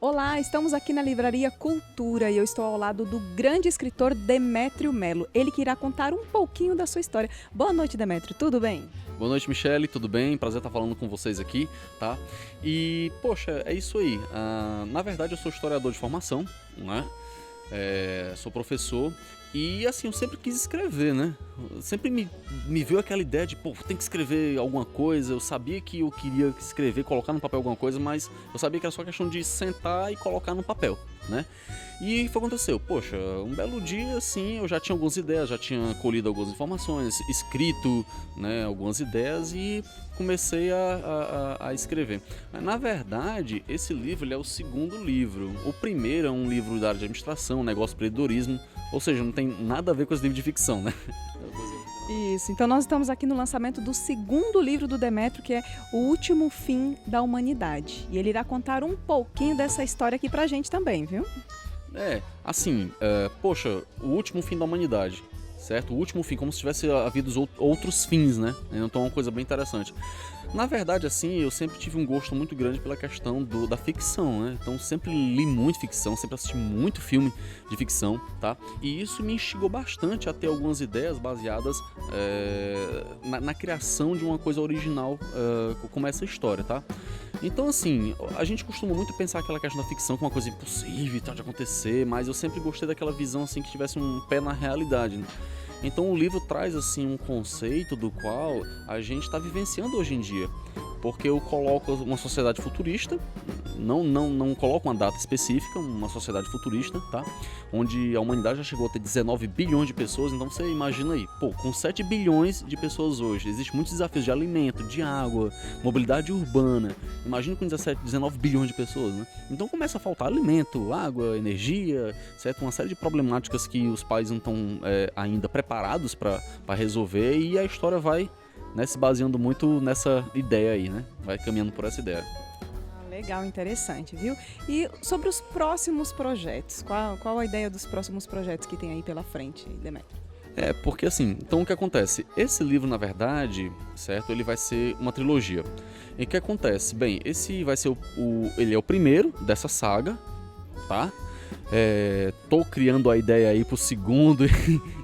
Olá, estamos aqui na Livraria Cultura e eu estou ao lado do grande escritor Demétrio Melo. Ele que irá contar um pouquinho da sua história. Boa noite, Demétrio, tudo bem? Boa noite, Michele, tudo bem? Prazer estar falando com vocês aqui, tá? E, poxa, é isso aí. Na verdade, eu sou historiador de formação, né? Sou professor e, assim, eu sempre quis escrever, né? Sempre me veio aquela ideia de, pô, tem que escrever alguma coisa. Eu sabia que eu queria escrever, colocar no papel alguma coisa, mas eu sabia que era só questão de sentar e colocar no papel, né? E foi o que aconteceu. Poxa, um belo dia, assim, eu já tinha algumas ideias, já tinha colhido algumas informações, escrito, né, algumas ideias e comecei a escrever. Na verdade, esse livro ele é o segundo livro. O primeiro é um livro da área de administração, negócio, empreendedorismo, ou seja, não tem nada a ver com esse livro de ficção, né? Isso, então nós estamos aqui no lançamento do segundo livro do Demétrio, que é O Último Fim da Humanidade. E ele irá contar um pouquinho dessa história aqui pra gente também, viu? Poxa, o último fim da humanidade, certo? O último fim, como se tivesse havido outros fins, né? Então é uma coisa bem interessante. Na verdade, assim, eu sempre tive um gosto muito grande pela questão da ficção, né? Então sempre li muito ficção, sempre assisti muito filme de ficção, tá? E isso me instigou bastante a ter algumas ideias baseadas na criação de uma coisa original como essa história, tá? Então, assim, a gente costuma muito pensar aquela questão da ficção como uma coisa impossível e tal de acontecer, mas eu sempre gostei daquela visão, assim, que tivesse um pé na realidade, né? Então o livro traz, assim, um conceito do qual a gente está vivenciando hoje em dia. Porque eu coloco uma sociedade futurista, não coloco uma data específica, uma sociedade futurista, tá? Onde a humanidade já chegou a ter 19 bilhões de pessoas, então você imagina aí, pô, com 7 bilhões de pessoas hoje, existem muitos desafios de alimento, de água, mobilidade urbana, imagina com 19 bilhões de pessoas, né? Então começa a faltar alimento, água, energia, certo? Uma série de problemáticas que os países não estão ainda preparados para resolver e a história vai, né, se baseando muito nessa ideia aí, né? Vai caminhando por essa ideia. Legal, interessante, viu? E sobre os próximos projetos, qual a ideia dos próximos projetos que tem aí pela frente, Demétrio? Porque assim, então o que acontece? Esse livro, na verdade, certo? Ele vai ser uma trilogia. E o que acontece? Bem, esse vai ser ele é o primeiro dessa saga, tá? Tô criando a ideia aí pro segundo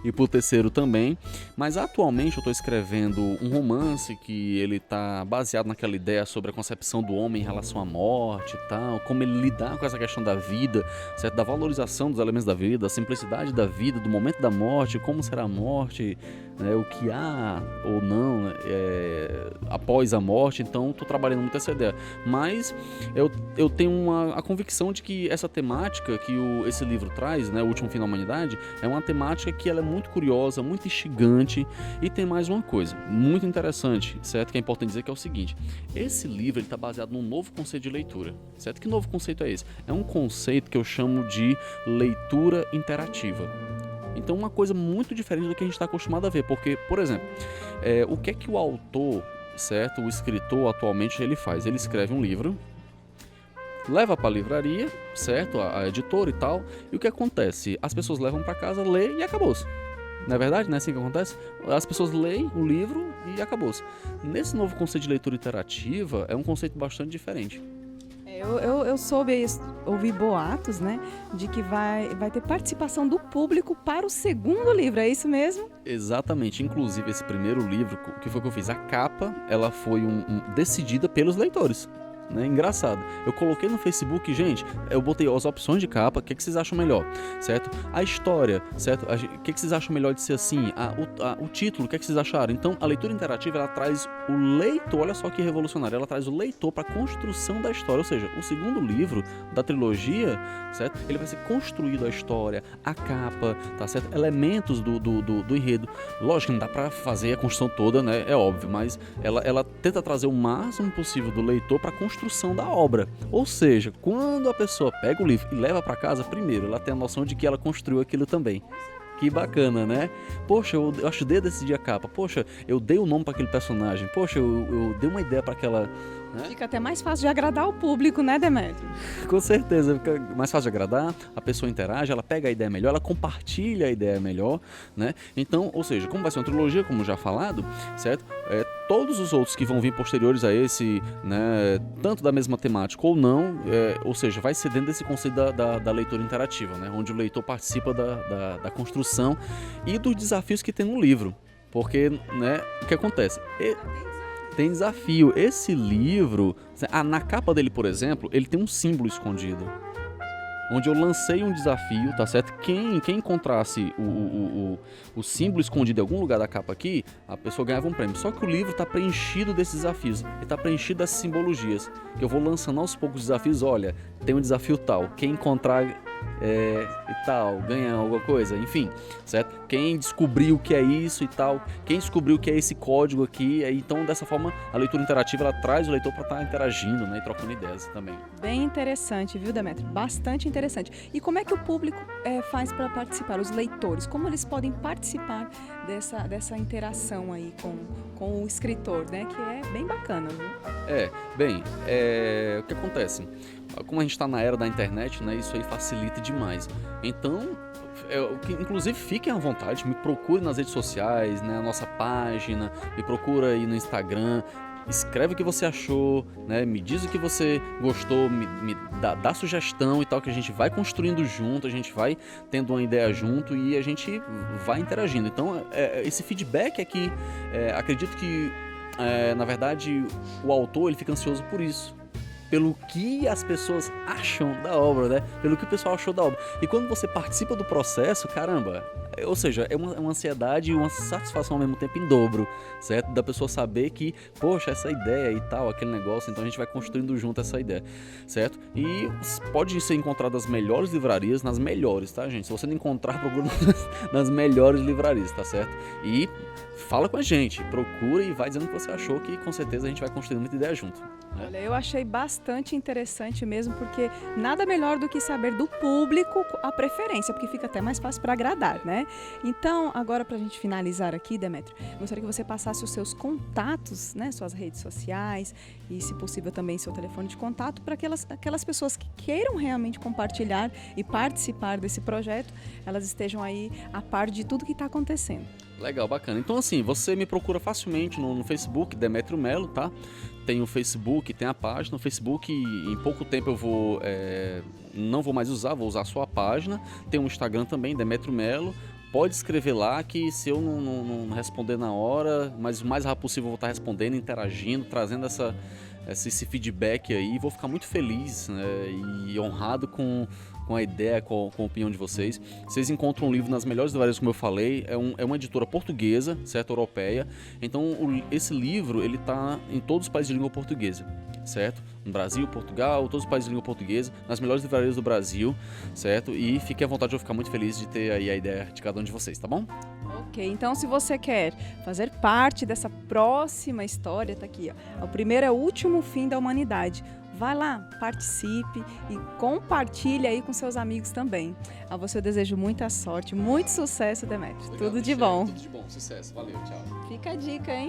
e pro terceiro também, mas atualmente eu tô escrevendo um romance que ele tá baseado naquela ideia sobre a concepção do homem em relação à morte e tal, como ele lidar com essa questão da vida, certo? Da valorização dos elementos da vida, da simplicidade da vida, do momento da morte, como será a morte, né? O que há ou não, né? Após a morte. Então tô trabalhando muito essa ideia, mas eu tenho a convicção de que essa temática que esse livro traz, né, O Último Fim da Humanidade, é uma temática que ela é muito curiosa, muito instigante e tem mais uma coisa muito interessante, certo? Que é importante dizer que é o seguinte, esse livro está baseado num novo conceito de leitura, certo? Que novo conceito é esse? É um conceito que eu chamo de leitura interativa. Então uma coisa muito diferente do que a gente está acostumado a ver, porque, por exemplo, o que é que o autor, certo? O escritor atualmente ele faz? Ele escreve um livro, leva para a livraria, certo? A editora e tal. E o que acontece? As pessoas levam para casa, lê e acabou-se. Não é verdade? Não é assim que acontece? As pessoas leem o livro e acabou-se. Nesse novo conceito de leitura interativa, é um conceito bastante diferente. Eu soube ouvir boatos, né, de que vai ter participação do público para o segundo livro, é isso mesmo? Exatamente. Inclusive, esse primeiro livro, o que foi que eu fiz? A capa, ela foi decidida pelos leitores. Né? Engraçado, eu coloquei no Facebook, gente, eu botei as opções de capa, o que vocês acham melhor, certo? A história, certo? O que vocês acham melhor de ser assim? O título, o que vocês acharam? Então, a leitura interativa, ela traz o leitor, olha só que revolucionário, ela traz o leitor para a construção da história, ou seja, o segundo livro da trilogia, certo? Ele vai ser construído a história, a capa, tá certo? Elementos do enredo. Lógico que não dá para fazer a construção toda, né? É óbvio, mas ela tenta trazer o máximo possível do leitor para construção da obra. Ou seja, quando a pessoa pega o livro e leva para casa, primeiro, ela tem a noção de que ela construiu aquilo também. Que bacana, né? Poxa, eu ajudei a decidir a capa. Poxa, eu dei o nome para aquele personagem. Poxa, eu dei uma ideia para né? Fica até mais fácil de agradar o público, né, Demétrio? Com certeza, fica mais fácil de agradar, a pessoa interage, ela pega a ideia melhor, ela compartilha a ideia melhor, né? Então, ou seja, como vai ser uma trilogia, como já falado, certo? Todos os outros que vão vir posteriores a esse, né, tanto da mesma temática ou não, ou seja, vai ser dentro desse conceito da leitura interativa, né? Onde o leitor participa da construção e dos desafios que tem no livro. Porque, né, o que acontece? Tem desafio. Esse livro, na capa dele, por exemplo, ele tem um símbolo escondido. Onde eu lancei um desafio, tá certo? Quem encontrasse o símbolo escondido em algum lugar da capa aqui, a pessoa ganhava um prêmio. Só que o livro está preenchido desses desafios, ele está preenchido dessas simbologias. Que eu vou lançando aos poucos desafios, olha, tem um desafio tal, quem encontrar e tal, ganha alguma coisa, enfim, certo? Quem descobriu o que é isso e tal, quem descobriu o que é esse código aqui, então dessa forma a leitura interativa ela traz o leitor para estar interagindo, né, e trocando ideias também. Bem interessante, viu, Demétrio? Bastante interessante. E como é que o público faz para participar, os leitores? Como eles podem participar dessa interação aí com o escritor, né? Que é bem bacana, viu? O que acontece? Como a gente está na era da internet, né, isso aí facilita demais. Então, inclusive fiquem à vontade, me procure nas redes sociais, né, a nossa página, me procura aí no Instagram, escreve o que você achou, né, me diz o que você gostou, me dá sugestão e tal, que a gente vai construindo junto, a gente vai tendo uma ideia junto e a gente vai interagindo. Então, esse feedback aqui, acredito que, na verdade, o autor ele fica ansioso por isso. Pelo que as pessoas acham da obra, né? Pelo que o pessoal achou da obra. E quando você participa do processo, caramba, ou seja, é uma ansiedade e uma satisfação ao mesmo tempo em dobro, certo? Da pessoa saber que, poxa, essa ideia e tal, aquele negócio, então a gente vai construindo junto essa ideia, certo? E pode ser encontrado nas melhores livrarias, nas melhores, tá, gente? Se você não encontrar, procura nas melhores livrarias, tá certo? E fala com a gente, procura e vai dizendo o que você achou, que com certeza a gente vai construindo muita ideia junto. Olha, eu achei bastante interessante mesmo, porque nada melhor do que saber do público a preferência, porque fica até mais fácil para agradar, né? Então, agora para a gente finalizar aqui, Demétrio, gostaria que você passasse os seus contatos, né? Suas redes sociais e, se possível, também seu telefone de contato para aquelas pessoas que queiram realmente compartilhar e participar desse projeto, elas estejam aí a par de tudo que está acontecendo. Legal, bacana. Então, assim, você me procura facilmente no Facebook, Demétrio Melo, tá? Tem o Facebook, tem a página. O Facebook, em pouco tempo eu não vou mais usar, vou usar só a página. Tem o Instagram também, Demétrio Melo. Pode escrever lá que se eu não responder na hora, mas o mais rápido possível eu vou estar respondendo, interagindo, trazendo esse feedback aí. Vou ficar muito feliz, né, e honrado com a ideia, com a opinião de vocês. Vocês encontram um livro nas melhores livrarias, como eu falei, é uma editora portuguesa, certo? Europeia. Então, esse livro, ele tá em todos os países de língua portuguesa, certo? No Brasil, Portugal, todos os países de língua portuguesa, nas melhores livrarias do Brasil, certo? E fiquem à vontade, eu vou ficar muito feliz de ter aí a ideia de cada um de vocês, tá bom? Ok, então se você quer fazer parte dessa próxima história, tá aqui, ó. O primeiro é o último fim da humanidade. Vai lá, participe e compartilhe aí com seus amigos também. A você eu desejo muita sorte, muito sucesso, Demétrio. Obrigado, Tudo de Michele, bom. Tudo de bom, sucesso. Valeu, tchau. Fica a dica, hein?